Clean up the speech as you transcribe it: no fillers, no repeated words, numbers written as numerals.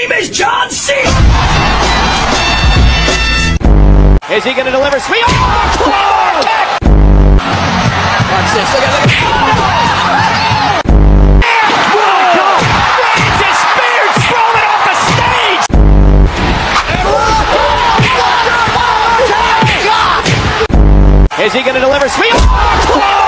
name is John C. Is he going to deliver? Sweet. Oh, Claymore kick! Watch this. Look at it. Francis Spears thrown off the stage! Is he going to deliver? Sweet. Oh,